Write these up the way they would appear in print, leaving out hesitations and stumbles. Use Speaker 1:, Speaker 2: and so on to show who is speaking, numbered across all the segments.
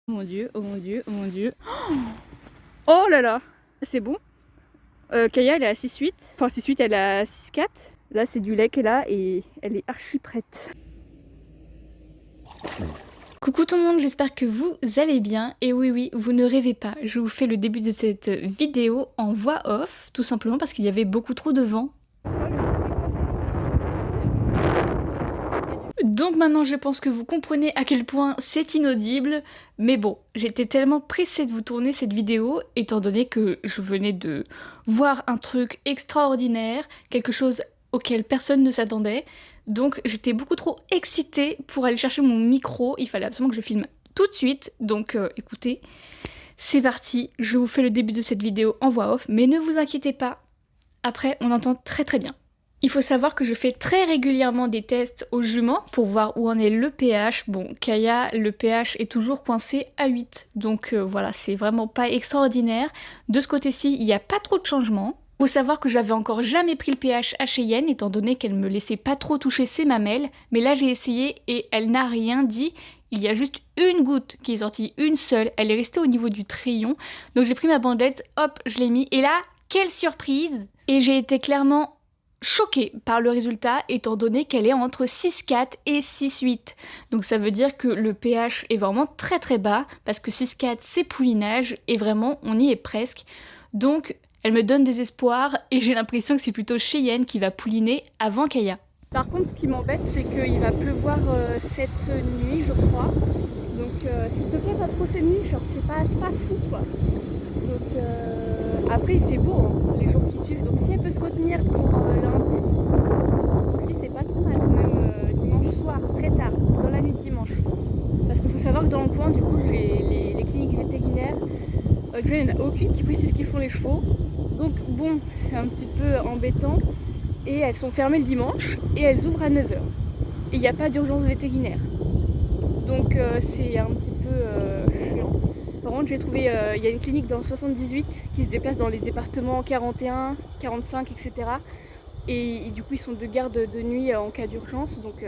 Speaker 1: Oh mon dieu, oh mon dieu, oh mon dieu. Oh là là, c'est bon. Kaya elle est à 6,8. Enfin 6,8 elle est à 6,4. Là c'est du lait qu'elle a et elle est archi prête.
Speaker 2: Coucou tout le monde, j'espère que vous allez bien. Et oui, vous ne rêvez pas, je vous fais le début de cette vidéo en voix off, tout simplement parce qu'il y avait beaucoup trop de vent. Donc maintenant je pense que vous comprenez à quel point c'est inaudible, mais bon, j'étais tellement pressée de vous tourner cette vidéo, étant donné que je venais de voir un truc extraordinaire, quelque chose auquel personne ne s'attendait, donc j'étais beaucoup trop excitée pour aller chercher mon micro, il fallait absolument que je filme tout de suite, donc écoutez, c'est parti, je vous fais le début de cette vidéo en voix off, mais ne vous inquiétez pas, après on entend très bien. Il faut savoir que je fais très régulièrement des tests aux juments pour voir où en est le pH. Bon, Kaya, le pH est toujours coincé à 8, donc voilà, c'est vraiment pas extraordinaire. De ce côté-ci, il n'y a pas trop de changements. Faut savoir que j'avais encore jamais pris le pH à Cheyenne, étant donné qu'elle me laissait pas trop toucher ses mamelles, mais là j'ai essayé et elle n'a rien dit. Il y a juste une goutte qui est sortie, une seule, elle est restée au niveau du crayon. Donc j'ai pris ma bandelette, hop, je l'ai mis, et là, quelle surprise! Et j'ai été clairement choquée par le résultat étant donné qu'elle est entre 6,4 et 6,8. Donc ça veut dire que le pH est vraiment très bas parce que 6,4 c'est poulinage et vraiment on y est presque. Donc elle me donne des espoirs et j'ai l'impression que c'est plutôt Cheyenne qui va pouliner avant Kaya.
Speaker 1: Par contre ce qui m'embête c'est qu'il va pleuvoir cette nuit je crois. Donc s'il te plaît pas trop cette nuit, genre c'est pas fou quoi. Donc après il fait beau hein, les jours qui suivent. Donc si elle peut se retenir pour lundi, puis c'est pas trop mal quand même dimanche soir, très tard, dans la nuit de dimanche. Parce qu'il faut savoir que dans le coin du coup j'ai les cliniques vétérinaires. Déjà il n'y en a aucune qui précise ce qu'ils font les chevaux. Donc bon c'est un petit peu embêtant. Et elles sont fermées le dimanche et elles ouvrent à 9 h. Et il n'y a pas d'urgence vétérinaire. Donc c'est un petit peu chiant. Par contre j'ai trouvé, il y a une clinique dans le 78 qui se déplace dans les départements 41, 45, etc. Et du coup ils sont de garde de nuit en cas d'urgence. Donc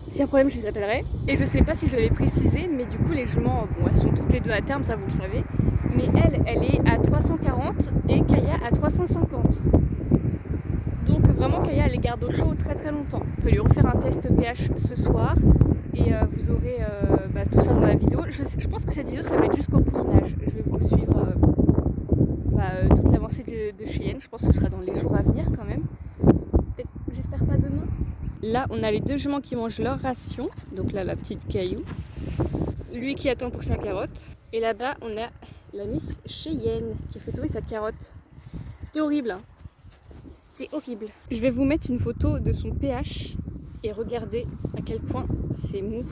Speaker 1: s'il y a un problème je les appellerai. Et je sais pas si je l'avais précisé, mais du coup les juments, bon elles sont toutes les deux à terme, ça vous le savez. Mais elle est à 340 et Kaya à 350. Donc vraiment Kaya elle les garde au chaud très longtemps. On peut lui refaire un test pH ce soir et vous aurez tout ça dans la vidéo. Je pense que cette vidéo ça va être jusqu'au poulinage. Je vais vous suivre toute l'avancée de Cheyenne. Je pense que ce sera dans les jours à venir quand même. J'espère pas demain. Là on a les deux juments qui mangent leur ration. Donc là la petite Caillou. Lui qui attend pour sa carotte. Et là-bas on a la Miss Cheyenne qui fait tomber sa carotte. C'est horrible hein. C'est horrible. Je vais vous mettre une photo de son pH et regardez à quel point c'est mou.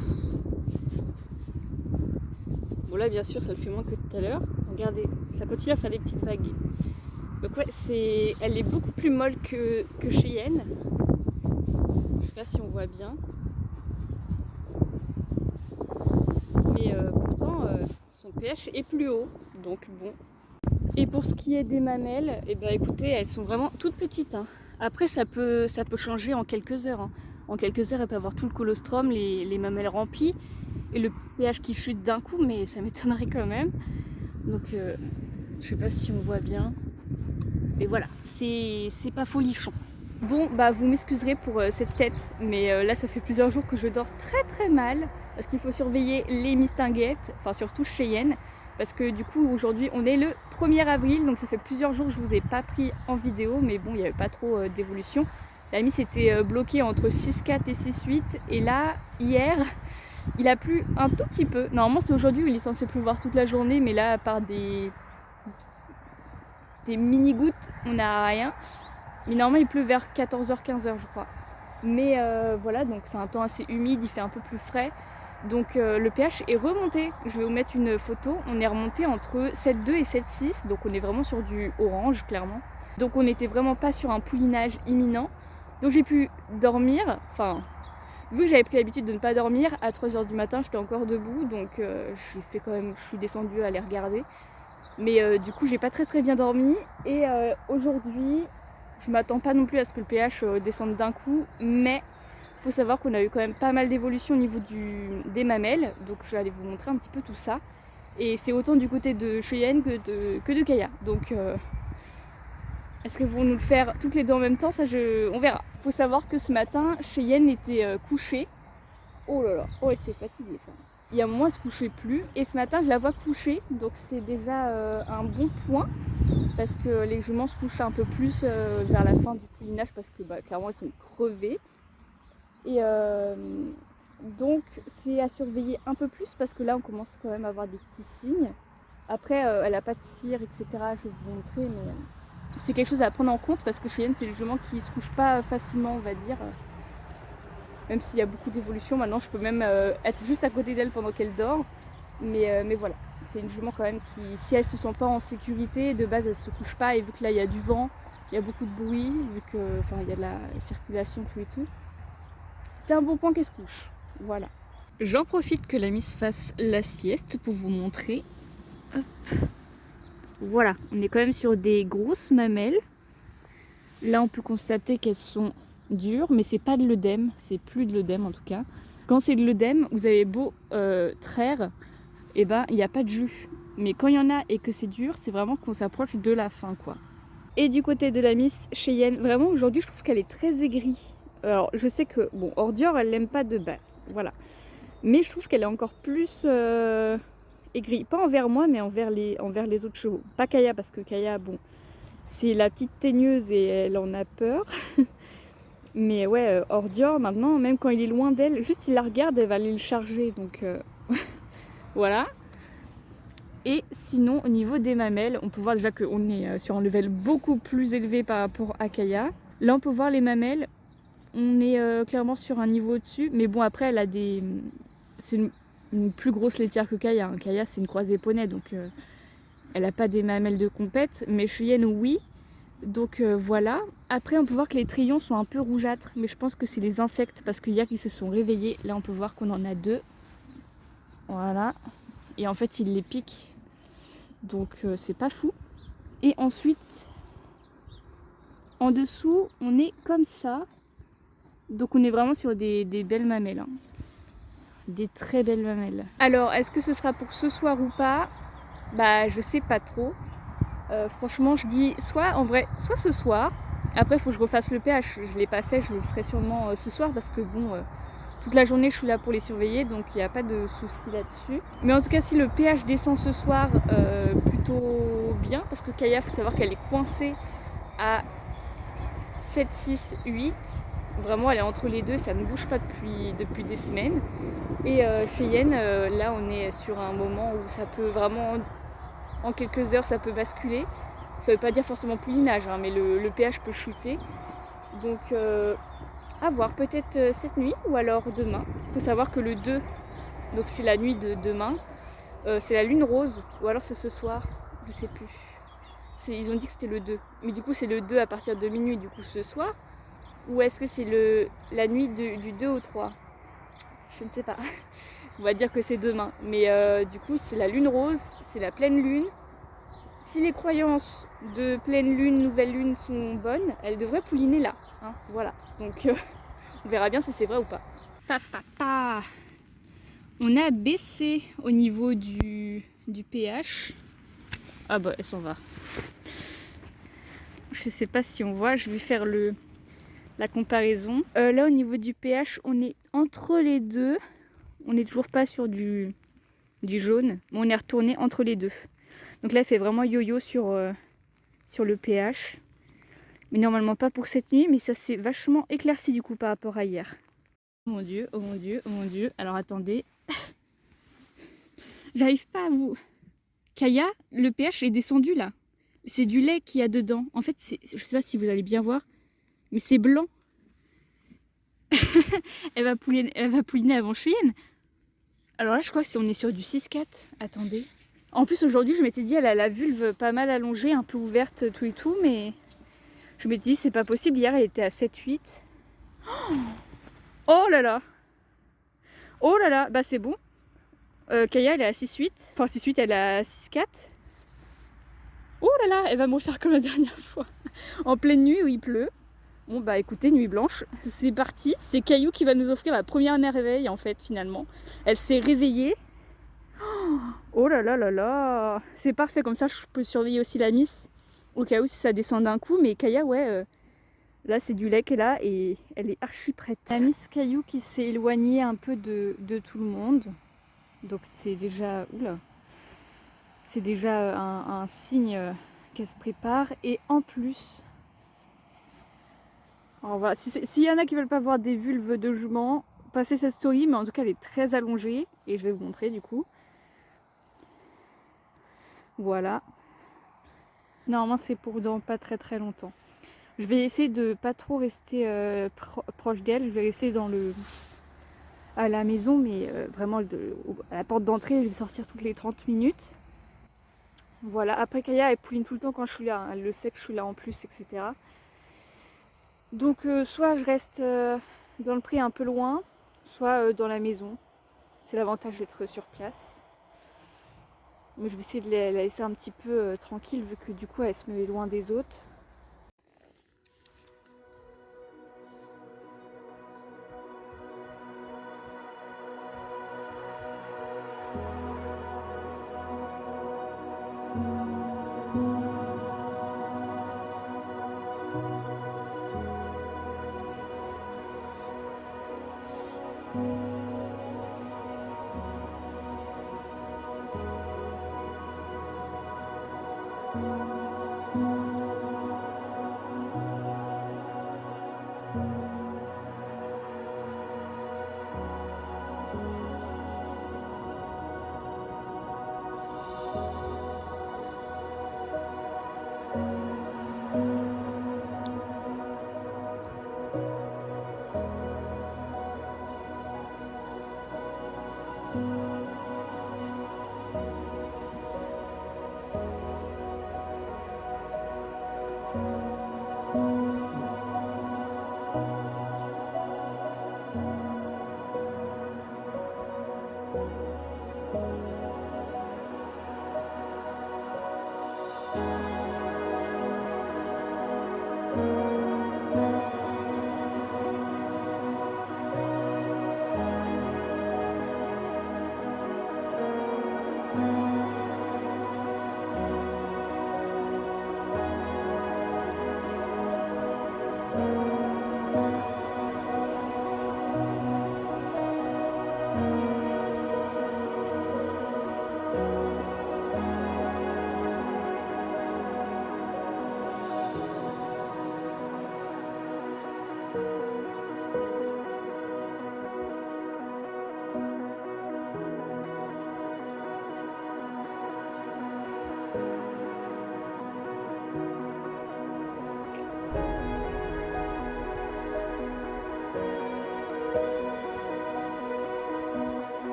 Speaker 1: Bon là bien sûr ça le fait moins que tout à l'heure. Regardez, ça continue à faire des petites vagues. Donc ouais, elle est beaucoup plus molle que Cheyenne. Je sais pas si on voit bien. Mais pourtant son pH est plus haut. Donc bon. Et pour ce qui est des mamelles, eh ben écoutez, elles sont vraiment toutes petites. Hein. Après, ça peut changer en quelques heures. Hein. En quelques heures, elle peut avoir tout le colostrum, les mamelles remplies et le pH qui chute d'un coup, mais ça m'étonnerait quand même. Donc, je sais pas si on voit bien. Mais voilà, c'est pas folichon. Bon, bah vous m'excuserez pour cette tête, mais là, ça fait plusieurs jours que je dors très mal parce qu'il faut surveiller les mistinguettes, enfin surtout Cheyenne. Parce que du coup aujourd'hui on est le 1er avril, donc ça fait plusieurs jours que je vous ai pas pris en vidéo, mais bon il n'y avait pas trop d'évolution. La Miss était bloquée entre 6,4 et 6,8 et là hier il a plu un tout petit peu. Normalement c'est aujourd'hui où il est censé pleuvoir toute la journée, mais là à part des mini gouttes on n'a rien. Mais normalement il pleut vers 14h 15h je crois. Mais voilà, donc c'est un temps assez humide, il fait un peu plus frais. Donc le pH est remonté, je vais vous mettre une photo, on est remonté entre 7,2 et 7,6, donc on est vraiment sur du orange clairement. Donc on n'était vraiment pas sur un poulinage imminent. Donc j'ai pu dormir, enfin vu que j'avais pris l'habitude de ne pas dormir, à 3h du matin j'étais encore debout, donc j'ai fait quand même, je suis descendue à aller regarder. Mais du coup j'ai pas très bien dormi et aujourd'hui je m'attends pas non plus à ce que le pH descende d'un coup, mais il faut savoir qu'on a eu quand même pas mal d'évolution au niveau des mamelles, donc je vais aller vous montrer un petit peu tout ça. Et c'est autant du côté de Cheyenne que de Kaya. Donc est-ce qu'elles vont nous le faire toutes les deux en même temps? Ça, on verra. Faut savoir que ce matin, Cheyenne était couchée. Oh là là, oh, c'est fatigué ça. Il y a un moment, elle se couchait plus. Et ce matin, je la vois couchée. Donc c'est déjà un bon point. Parce que les juments se couchent un peu plus vers la fin du poulinage. Parce que clairement, elles sont crevées. Et donc c'est à surveiller un peu plus. Parce que là, on commence quand même à avoir des petits signes. Après, elle n'a pas de cire, etc. Je vais vous montrer. Mais c'est quelque chose à prendre en compte. Parce que Cheyenne, c'est les juments qui ne se couchent pas facilement, on va dire. Même s'il y a beaucoup d'évolution, maintenant je peux même être juste à côté d'elle pendant qu'elle dort. Mais voilà, c'est une jument quand même qui, si elle se sent pas en sécurité, de base elle se couche pas. Et vu que là il y a du vent, il y a beaucoup de bruit, vu que il y a de la circulation, tout et tout, c'est un bon point qu'elle se couche. Voilà. J'en profite que la Miss fasse la sieste pour vous montrer. Hop. Voilà, on est quand même sur des grosses mamelles. Là on peut constater qu'elles sont dures, mais c'est pas de l'œdème, c'est plus de l'œdème en tout cas. Quand c'est de l'œdème, vous avez beau traire, et il n'y a pas de jus. Mais quand il y en a et que c'est dur, c'est vraiment qu'on s'approche de la fin, quoi. Et du côté de la Miss Cheyenne, vraiment aujourd'hui je trouve qu'elle est très aigrie. Alors je sais que, bon, Ordior elle l'aime pas de base, voilà. Mais je trouve qu'elle est encore plus aigrie. Pas envers moi, mais envers les autres chevaux. Pas Kaya, parce que Kaya, bon, c'est la petite teigneuse et elle en a peur. Mais ouais, Ordior, maintenant, même quand il est loin d'elle, juste il la regarde, elle va aller le charger. Donc voilà. Et sinon, au niveau des mamelles, on peut voir déjà qu'on est sur un level beaucoup plus élevé par rapport à Kaya. Là, on peut voir les mamelles. On est clairement sur un niveau au-dessus. Mais bon, après, elle a des... C'est une plus grosse laitière que Kaya. Kaya, c'est une croisée poney, donc elle n'a pas des mamelles de compète. Mais Cheyenne, oui. Donc voilà. Après on peut voir que les trillons sont un peu rougeâtres, mais je pense que c'est les insectes parce qu'hier ils se sont réveillés. Là on peut voir qu'on en a 2. Voilà. Et en fait ils les piquent. Donc c'est pas fou. Et ensuite en dessous on est comme ça. Donc on est vraiment sur des belles mamelles. Hein. Des très belles mamelles. Alors est-ce que ce sera pour ce soir ou pas? Je sais pas trop. Franchement je dis soit en vrai, soit ce soir. Après il faut que je refasse le pH, je l'ai pas fait, je le ferai sûrement ce soir parce que bon, toute la journée je suis là pour les surveiller, donc il n'y a pas de souci là-dessus. Mais en tout cas si le pH descend ce soir, plutôt bien, parce que Kaya, faut savoir qu'elle est coincée à 7, 6, 8. Vraiment elle est entre les deux, ça ne bouge pas depuis des semaines. Et Cheyenne, là on est sur un moment où ça peut vraiment... En quelques heures, ça peut basculer. Ça veut pas dire forcément poulinage, hein, mais le pH peut chuter. Donc, à voir, peut-être cette nuit ou alors demain. Il faut savoir que le 2, donc c'est la nuit de demain, c'est la lune rose, ou alors c'est ce soir, je sais plus. Ils ont dit que c'était le 2. Mais du coup, c'est le 2 à partir de minuit, du coup, ce soir. Ou est-ce que c'est la nuit du 2 au 3 ? Je ne sais pas. On va dire que c'est demain. Mais du coup, c'est la lune rose, c'est la pleine lune. Si les croyances de pleine lune, nouvelle lune sont bonnes, elle devrait pouliner là. Hein, voilà. Donc, on verra bien si c'est vrai ou pas. On a baissé au niveau du pH. Ah bah, elle s'en va. Je sais pas si on voit, je vais faire la comparaison. Là, au niveau du pH, on est entre les deux. On n'est toujours pas sur du jaune, mais on est retourné entre les deux. Donc là, il fait vraiment yo-yo sur le pH. Mais normalement pas pour cette nuit, mais ça s'est vachement éclairci du coup par rapport à hier. Oh mon dieu, oh mon dieu, oh mon dieu. Alors attendez. J'arrive pas à vous... Kaya, le pH est descendu là. C'est du lait qu'il y a dedans. En fait, je sais pas si vous allez bien voir, mais c'est blanc. elle va pouliner avant Cheyenne. Alors là, je crois que on est sur du 6-4. Attendez. En plus, aujourd'hui, je m'étais dit, elle a la vulve pas mal allongée, un peu ouverte, tout et tout, mais je m'étais dit, c'est pas possible. Hier, elle était à 7-8. Oh là là. Oh là là. Bah, c'est bon. Kaya, elle est à 6-8. Enfin, 6-8, elle est à 6-4. Oh là là, elle va me refaire comme la dernière fois. En pleine nuit où il pleut. Bon bah écoutez, nuit blanche, c'est parti. C'est Caillou qui va nous offrir la première merveille en fait finalement. Elle s'est réveillée. Oh, Oh là là là là. C'est parfait, comme ça je peux surveiller aussi la Miss au cas où si ça descend d'un coup. Mais Kaya, ouais, là c'est du lait qu'elle a et elle est archi prête. La Miss Caillou qui s'est éloignée un peu de tout le monde. Donc c'est déjà... Oula. C'est déjà un signe qu'elle se prépare. Et en plus... Alors voilà, s'il y en a qui veulent pas voir des vulves de jument, passez cette story, mais en tout cas elle est très allongée. Et je vais vous montrer du coup. Voilà. Normalement c'est pour dans pas très longtemps. Je vais essayer de pas trop rester proche d'elle. Je vais rester à la maison, mais vraiment à la porte d'entrée. Je vais sortir toutes les 30 minutes. Voilà. Après Kaya, elle pouline tout le temps quand je suis là. Elle le sait que je suis là en plus, etc. Donc soit je reste dans le pré un peu loin, soit dans la maison. C'est l'avantage d'être sur place. Mais je vais essayer de la laisser un petit peu tranquille vu que du coup elle se met loin des autres.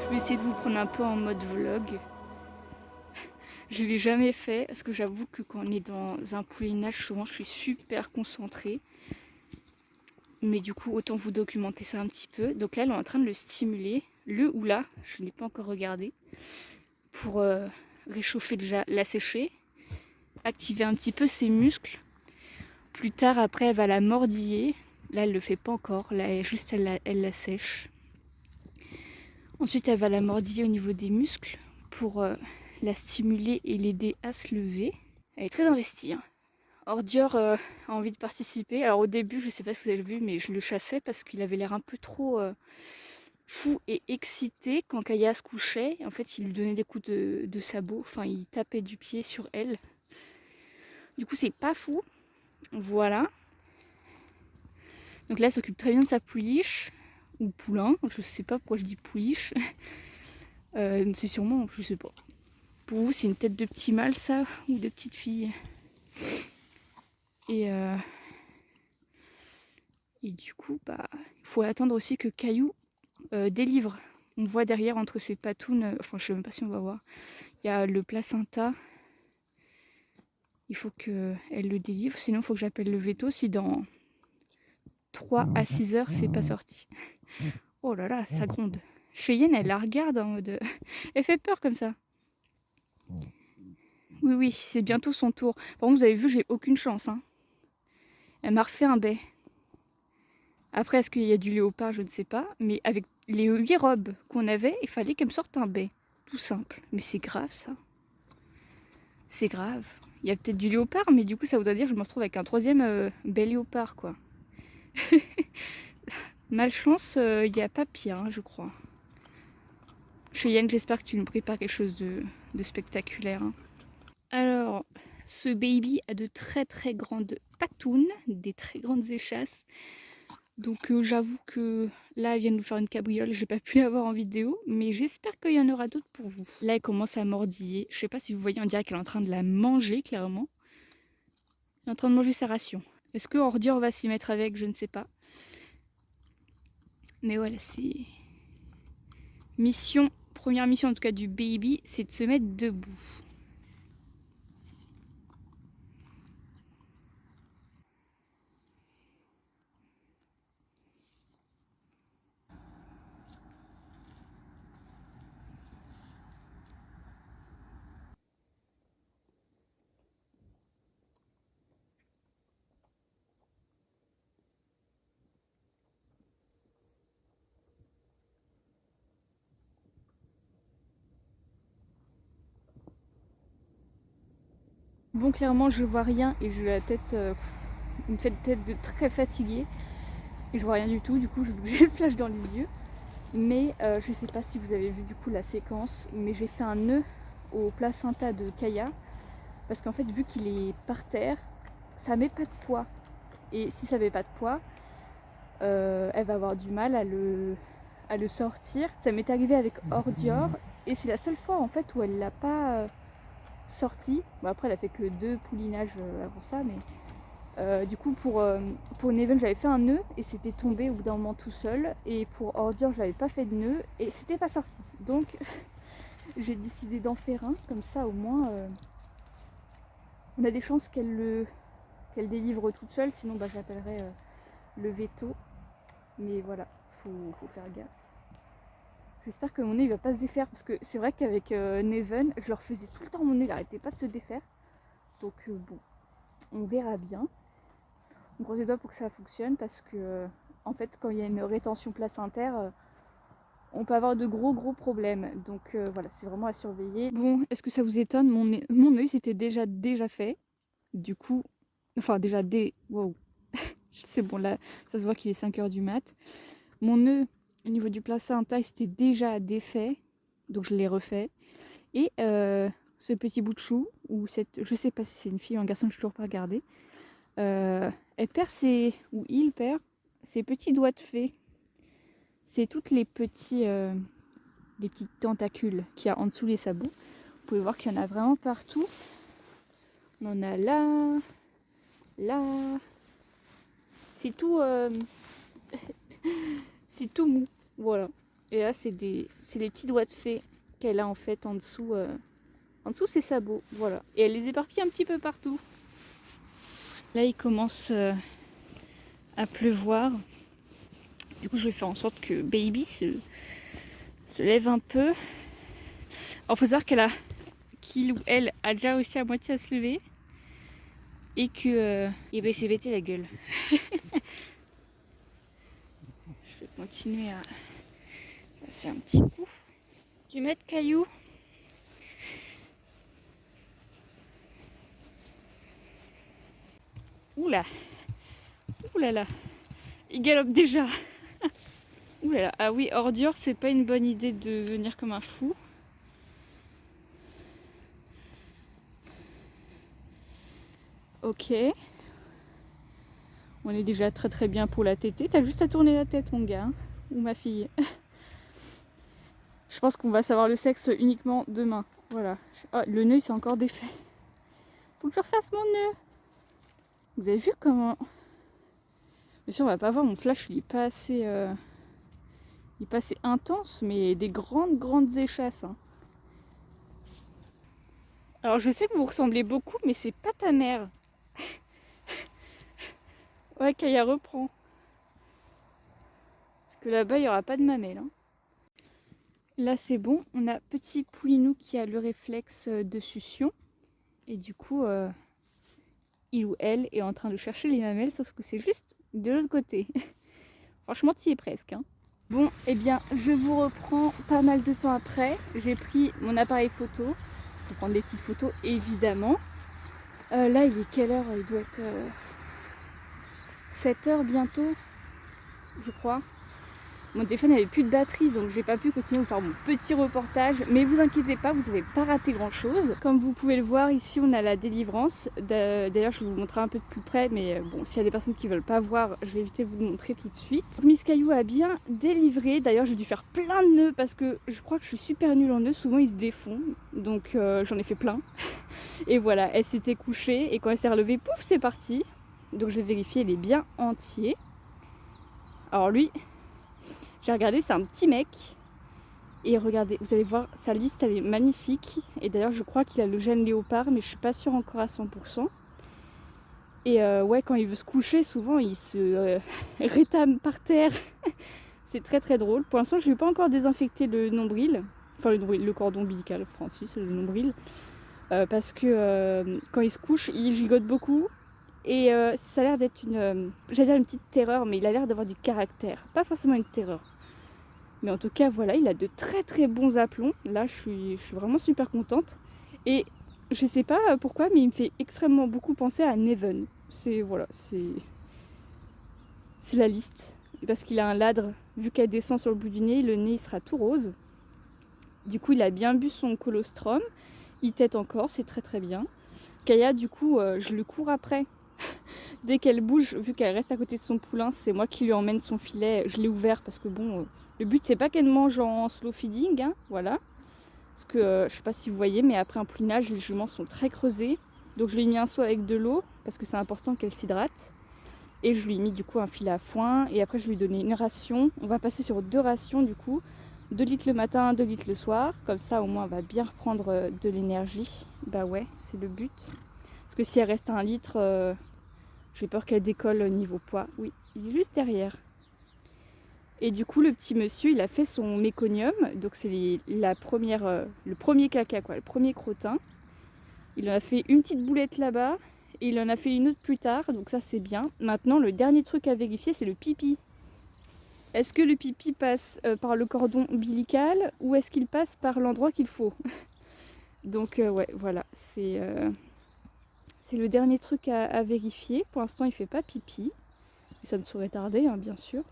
Speaker 1: Je vais essayer de vous prendre un peu en mode vlog. Je ne l'ai jamais fait parce que j'avoue que quand on est dans un poulinage, souvent je suis super concentrée. Mais du coup, autant vous documenter ça un petit peu. Donc là, elle est en train de le stimuler, le ou la, je n'ai pas encore regardé, pour réchauffer déjà, la sécher, activer un petit peu ses muscles. Plus tard, après, elle va la mordiller. Là, elle ne le fait pas encore. Là, juste, elle la sèche. Ensuite, elle va la mordiller au niveau des muscles pour la stimuler et l'aider à se lever. Elle est très investie. Hein. Ordior a envie de participer. Alors au début, je ne sais pas si vous avez vu, mais je le chassais parce qu'il avait l'air un peu trop fou et excité quand Kaya se couchait. En fait, il lui donnait des coups de sabot. Enfin, il tapait du pied sur elle. Du coup, c'est pas fou. Voilà. Donc là, elle s'occupe très bien de sa pouliche. Ou poulain. Je sais pas pourquoi je dis pouliche. C'est sûrement, je sais pas.
Speaker 2: Pour vous, c'est une tête de petit mâle, ça, ou de petite fille? Et du coup, bah, il faut attendre aussi que Caillou délivre. On voit derrière entre ses patounes, enfin je sais même pas si on va voir, il y a le placenta. Il faut qu'elle le délivre, sinon il faut que j'appelle le veto si dans 3 à 6 heures c'est pas sorti. Oh là là, ça gronde. Cheyenne, elle la regarde en mode... Elle fait peur comme ça. Oui, oui, c'est bientôt son tour. Par contre, vous avez vu, j'ai aucune chance. Hein. Elle m'a refait un bai. Après, est-ce qu'il y a du léopard? Je ne sais pas. Mais avec les 8 robes qu'on avait, il fallait qu'elle me sorte un bai. Tout simple. Mais c'est grave, ça. C'est grave. Il y a peut-être du léopard, mais du coup, ça voudrait dire que je me retrouve avec un 3e bai léopard, quoi. Malchance, il n'y a pas pire, hein, je crois. Cheyenne, j'espère que tu nous prépares quelque chose de spectaculaire. Hein. Alors, ce baby a de très très grandes patounes, des très grandes échasses. Donc j'avoue que là, elle vient de nous faire une cabriole, j'ai pas pu l'avoir en vidéo, mais j'espère qu'il y en aura d'autres pour vous. Là, elle commence à mordiller. Je sais pas si vous voyez, on dirait qu'elle est en train de la manger, clairement. Elle est en train de manger sa ration. Est-ce que Ordure va s'y mettre avec? Je ne sais pas. Mais voilà, c'est... Première mission en tout cas du baby, c'est de se mettre debout. Bon, clairement, je vois rien et j'ai la tête, une tête de très fatiguée. Et je vois rien du tout, du coup, j'ai le flash dans les yeux. Mais je sais pas si vous avez vu du coup la séquence, mais j'ai fait un nœud au placenta de Kaya. Parce qu'en fait, vu qu'il est par terre, ça met pas de poids. Et si ça met pas de poids, elle va avoir du mal à le sortir. Ça m'est arrivé avec Ordior. Et c'est la seule fois en fait où elle l'a pas... sortie. Bon, après, elle a fait que 2 poulinages avant ça, mais du coup, pour Neven, j'avais fait un nœud et c'était tombé au bout d'un moment tout seul. Et pour Ordure, je n'avais pas fait de nœud et c'était pas sorti. Donc, j'ai décidé d'en faire un, comme ça au moins, on a des chances qu'elle délivre toute seule. Sinon, bah, j'appellerai le veto. Mais voilà, faut faire gaffe. J'espère que mon nez il va pas se défaire parce que c'est vrai qu'avec Neven, je leur faisais tout le temps mon nez, il n'arrêtait pas de se défaire. Donc bon, on verra bien. On croise les doigts pour que ça fonctionne parce que en fait quand il y a une rétention placentaire, on peut avoir de gros problèmes. Donc voilà, c'est vraiment à surveiller. Bon, est-ce que ça vous étonne? Mon œil c'était déjà fait. Du coup, enfin déjà wow. C'est bon là, ça se voit qu'il est 5 h du mat. Mon nœud au niveau du placenta, c'était déjà défait, donc je l'ai refait. Et ce petit bout de chou, ou je sais pas si c'est une fille ou un garçon, je n'ai toujours pas regardé, il perd ses petits doigts de fée. C'est toutes les petites tentacules qu'il y a en dessous les sabots. Vous pouvez voir qu'il y en a vraiment partout. On en a là, c'est tout... c'est tout mou, voilà. Et là, c'est les petits doigts de fée qu'elle a en fait en dessous ses sabots, voilà. Et elle les éparpille un petit peu partout. Là, il commence à pleuvoir. Du coup, je vais faire en sorte que Baby se lève un peu. Alors, faut savoir qu'il ou elle a déjà réussi à moitié à se lever. Et que... et ben, il s'est bêté la gueule. Je vais continuer à passer un petit coup. Du mettre Caillou. Oula. Oulala. Il galope déjà. Oulala. Ah oui, Ordure, c'est pas une bonne idée de venir comme un fou. Ok. On est déjà très bien pour la tétée. T'as juste à tourner la tête, mon gars. Hein, ou ma fille. Je pense qu'on va savoir le sexe uniquement demain.
Speaker 1: Voilà. Oh, le nœud il s'est encore défait. Faut que je refasse mon nœud. Vous avez vu comment... Bien sûr on va pas voir, mon flash il est pas assez... Il est pas assez intense, mais des grandes échasses. Hein. Alors je sais que vous ressemblez beaucoup, mais c'est pas ta mère. Ouais, Kaya reprend. Parce que là-bas, il n'y aura pas de mamelle. Hein. Là, c'est bon. On a petit Poulinou qui a le réflexe de succion. Et du coup, il ou elle est en train de chercher les mamelles, sauf que c'est juste de l'autre côté. Franchement, tu y es presque. Hein. Bon, eh bien, je vous reprends pas mal de temps après. J'ai pris mon appareil photo. Il faut prendre des petites photos, évidemment. Là, il est quelle heure? Il doit être 7 h bientôt, je crois. Mon téléphone n'avait plus de batterie, donc j'ai pas pu continuer à faire mon petit reportage. Mais vous inquiétez pas, vous n'avez pas raté grand chose. Comme vous pouvez le voir, ici on a la délivrance. D'ailleurs, je vais vous montrer un peu de plus près, mais bon, s'il y a des personnes qui veulent pas voir, je vais éviter de vous le montrer tout de suite. Miss Caillou a bien délivré. D'ailleurs, j'ai dû faire plein de nœuds parce que je crois que je suis super nulle en nœuds. Souvent, ils se défont, donc j'en ai fait plein. Et voilà, elle s'était couchée et quand elle s'est relevée, pouf, c'est parti. Donc j'ai vérifié, il est bien entier. Alors lui... J'ai regardé, c'est un petit mec. Et regardez, vous allez voir, sa liste, elle est magnifique. Et d'ailleurs, je crois qu'il a le gène léopard, mais je suis pas sûre encore à 100%. Et ouais, quand il veut se coucher, souvent, il se rétame par terre. C'est très drôle. Pour l'instant, je ne lui ai pas encore désinfecté le nombril. Enfin, le cordon ombilical, Francis, le nombril. Parce que quand il se couche, il gigote beaucoup. Et ça a l'air d'être j'allais dire une petite terreur, mais il a l'air d'avoir du caractère. Pas forcément une terreur. Mais en tout cas, voilà, il a de très bons aplombs. Là, je suis vraiment super contente. Et je sais pas pourquoi, mais il me fait extrêmement beaucoup penser à Neven. C'est la liste. Parce qu'il a un ladre, vu qu'elle descend sur le bout du nez, le nez il sera tout rose. Du coup, il a bien bu son colostrum. Il tète encore, c'est très bien. Kaya, du coup, je le cours après. Dès qu'elle bouge, vu qu'elle reste à côté de son poulain, c'est moi qui lui emmène son filet. Je l'ai ouvert parce que bon... Le but, c'est pas qu'elle mange en slow feeding, hein, voilà. Parce que, je sais pas si vous voyez, mais après un poulinage, les juments sont très creusés. Donc je lui ai mis un seau avec de l'eau, parce que c'est important qu'elle s'hydrate. Et je lui ai mis du coup un filet à foin. Et après, je lui ai donné une ration. On va passer sur 2 rations du coup. 2 litres le matin, 2 litres le soir. Comme ça, au moins, elle va bien reprendre de l'énergie. Bah ouais, c'est le but. Parce que si elle reste à 1 litre, j'ai peur qu'elle décolle niveau poids. Oui, il est juste derrière. Et du coup, le petit monsieur, il a fait son méconium. Donc c'est le premier caca, quoi, le premier crottin. Il en a fait une petite boulette là-bas. Et il en a fait une autre plus tard. Donc ça, c'est bien. Maintenant, le dernier truc à vérifier, c'est le pipi. Est-ce que le pipi passe par le cordon ombilical ou est-ce qu'il passe par l'endroit qu'il faut? Donc ouais, voilà. C'est le dernier truc à vérifier. Pour l'instant, il fait pas pipi. Et ça ne saurait tarder, hein, bien sûr.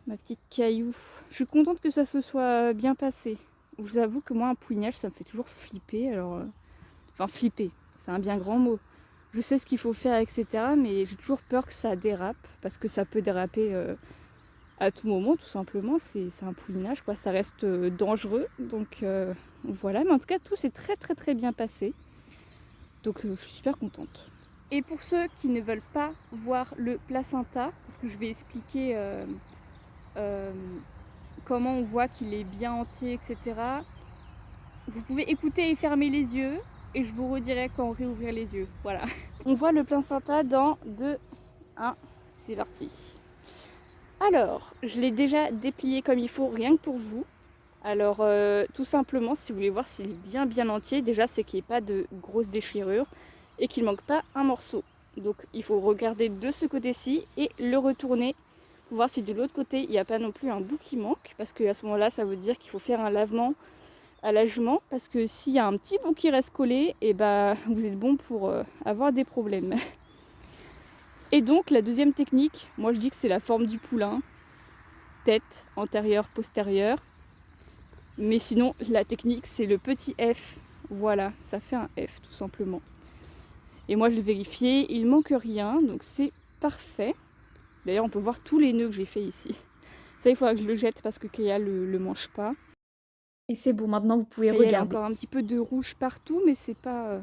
Speaker 1: Ma petite Caillou. Je suis contente que ça se soit bien passé. Je vous avoue que moi, un poulinage, ça me fait toujours flipper. Alors, enfin, flipper, c'est un bien grand mot. Je sais ce qu'il faut faire, etc. Mais j'ai toujours peur que ça dérape. Parce que ça peut déraper à tout moment, tout simplement. C'est un poulinage, quoi. Ça reste dangereux. Donc, voilà. Mais en tout cas, tout s'est très bien passé. Donc, je suis super contente. Et pour ceux qui ne veulent pas voir le placenta, parce que je vais expliquer... comment on voit qu'il est bien entier, etc. Vous pouvez écouter et fermer les yeux et je vous redirai quand réouvrir les yeux. Voilà. On voit le placenta dans 2, 1, c'est parti. Alors, je l'ai déjà déplié comme il faut, rien que pour vous. Alors, tout simplement, si vous voulez voir s'il est bien entier, déjà c'est qu'il n'y ait pas de grosses déchirures et qu'il ne manque pas un morceau. Donc, il faut regarder de ce côté-ci et le retourner. Pour voir si de l'autre côté il n'y a pas non plus un bout qui manque, parce qu'à ce moment là ça veut dire qu'il faut faire un lavement à la jument, parce que s'il y a un petit bout qui reste collé, et bah vous êtes bon pour avoir des problèmes. Et donc la deuxième technique, moi je dis que c'est la forme du poulain, tête antérieure postérieure, mais sinon la technique c'est le petit F, voilà, ça fait un F tout simplement. Et moi je l'ai vérifié, il manque rien, donc c'est parfait. D'ailleurs, on peut voir tous les nœuds que j'ai fait ici. Ça, il faudra que je le jette parce que Kaya le mange pas.
Speaker 2: Et c'est bon, maintenant vous pouvez
Speaker 1: Il y a
Speaker 2: regarder.
Speaker 1: encore un petit peu de rouge partout, mais c'est pas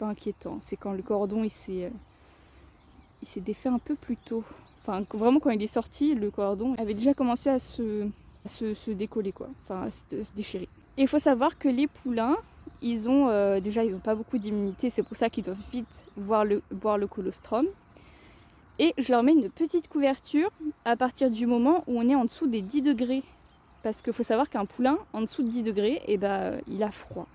Speaker 1: inquiétant. C'est quand le cordon il s'est défait un peu plus tôt. Enfin, vraiment quand il est sorti, le cordon avait déjà commencé à se décoller, quoi. Enfin, à se déchirer. Et il faut savoir que les poulains, ils ont pas beaucoup d'immunité, c'est pour ça qu'ils doivent vite boire le colostrum. Et je leur mets une petite couverture à partir du moment où on est en dessous des 10 degrés. Parce qu'il faut savoir qu'un poulain, en dessous de 10 degrés, il a froid.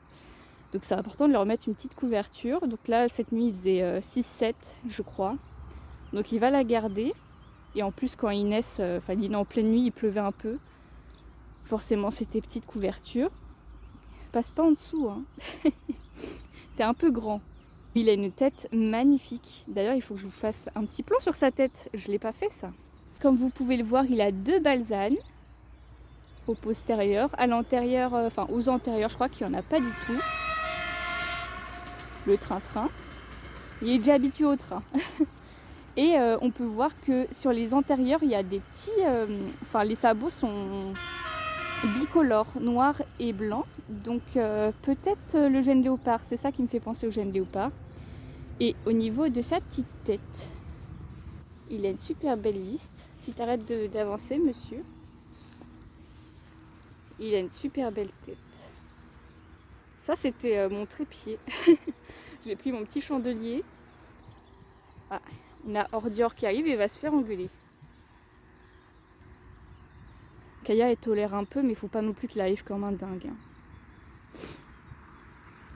Speaker 1: Donc c'est important de leur mettre une petite couverture. Donc là, cette nuit, il faisait 6-7, je crois. Donc il va la garder. Et en plus, quand ils naissent, il est en pleine nuit, il pleuvait un peu. Forcément, c'était petite couverture. Passe pas en dessous, hein. T'es un peu grand. Il a une tête magnifique. D'ailleurs, il faut que je vous fasse un petit plan sur sa tête. Je l'ai pas fait, ça. Comme vous pouvez le voir, il a 2 balsanes au postérieur. À l'antérieur, aux antérieurs, je crois qu'il n'y en a pas du tout. Le train-train. Il est déjà habitué au train. Et on peut voir que sur les antérieurs, il y a des petits... les sabots sont bicolores, noir et blanc. Donc peut-être le gène léopard. C'est ça qui me fait penser au gène léopard. Et au niveau de sa petite tête, il a une super belle liste. Si tu arrêtes d'avancer, monsieur. Il a une super belle tête. Ça, c'était mon trépied. J'ai pris mon petit chandelier. Ah, on a Ordior qui arrive et va se faire engueuler. Kaya, elle tolère un peu, mais il faut pas non plus qu'il arrive comme un dingue.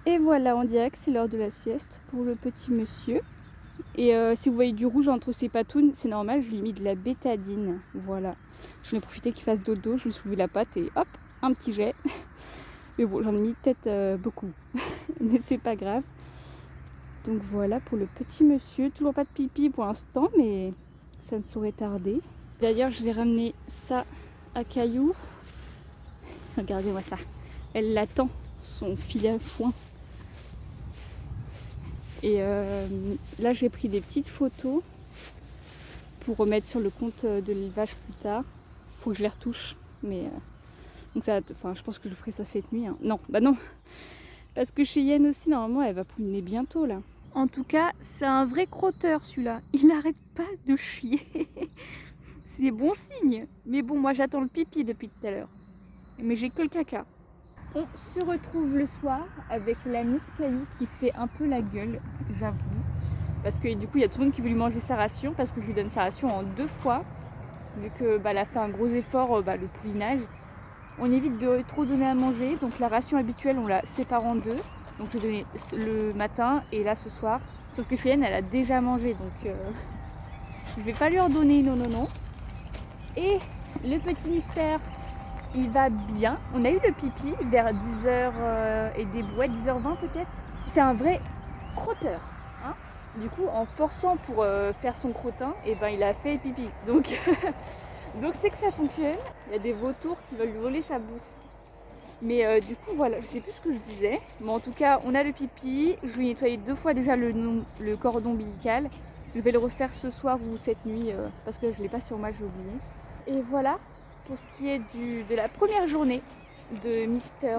Speaker 1: Et voilà, on dirait que c'est l'heure de la sieste pour le petit monsieur. Et si vous voyez du rouge entre ses patounes, c'est normal, je lui ai mis de la bétadine. Voilà. Je voulais profiter qu'il fasse dodo, je lui ai soulevé la patte et hop, un petit jet. Mais bon, j'en ai mis peut-être beaucoup. Mais c'est pas grave. Donc voilà pour le petit monsieur. Toujours pas de pipi pour l'instant, mais ça ne saurait tarder. D'ailleurs, je vais ramener ça à Caillou. Regardez-moi ça. Elle l'attend, son filet à foin. Et là, j'ai pris des petites photos pour remettre sur le compte de l'élevage plus tard. Faut que je les retouche, mais donc ça, je pense que je ferai ça cette nuit. Hein. Non, bah non, parce que Cheyenne aussi, normalement, elle va pouliner bientôt là. En tout cas, c'est un vrai crotteur celui-là. Il n'arrête pas de chier. C'est bon signe. Mais bon, moi, j'attends le pipi depuis tout à l'heure. Mais j'ai que le caca. On se retrouve le soir avec la Miss Caillou qui fait un peu la gueule, j'avoue. Parce que du coup, il y a tout le monde qui veut lui manger sa ration parce que je lui donne sa ration en 2 fois. Vu que elle a fait un gros effort, le poulinage. On évite de trop donner à manger. Donc la ration habituelle, on la sépare en 2. Donc je vais donner le matin et là ce soir. Sauf que Cheyenne, elle a déjà mangé. Donc je vais pas lui en donner, non. Et le petit mystère, il va bien. On a eu le pipi vers 10h et des brouettes, 10h20 peut-être. C'est un vrai crotteur. Hein, du coup, en forçant pour faire son crottin, il a fait pipi. Donc c'est que ça fonctionne. Il y a des vautours qui veulent lui voler sa bouffe. Mais du coup, voilà, je sais plus ce que je disais. Mais en tout cas, on a le pipi. Je lui ai nettoyé 2 fois déjà le cordon ombilical. Je vais le refaire ce soir ou cette nuit parce que je ne l'ai pas sur moi, j'ai oublié. Et voilà pour ce qui est de la première journée de Mister.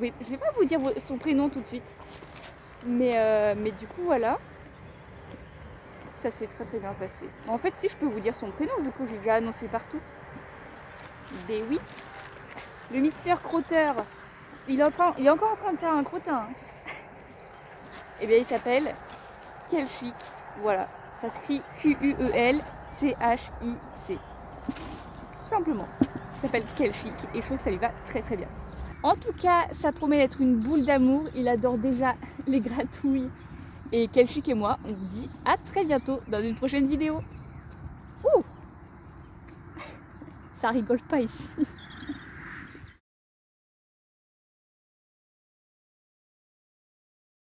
Speaker 1: Je vais pas vous dire son prénom tout de suite. Mais du coup, voilà. Ça s'est très très bien passé. En fait, si je peux vous dire son prénom, vu que j'ai déjà annoncé partout. Ben oui. Le Mister Crotteur. Il est encore en train de faire un crottin. Hein. Et bien, il s'appelle Kelchic. Voilà. Ça s'écrit Quelchic. Tout simplement. Il s'appelle Kelchic et je trouve que ça lui va très très bien. En tout cas, ça promet d'être une boule d'amour. Il adore déjà les gratouilles. Et Kelchic et moi, on vous dit à très bientôt dans une prochaine vidéo. Ouh, ça rigole pas ici.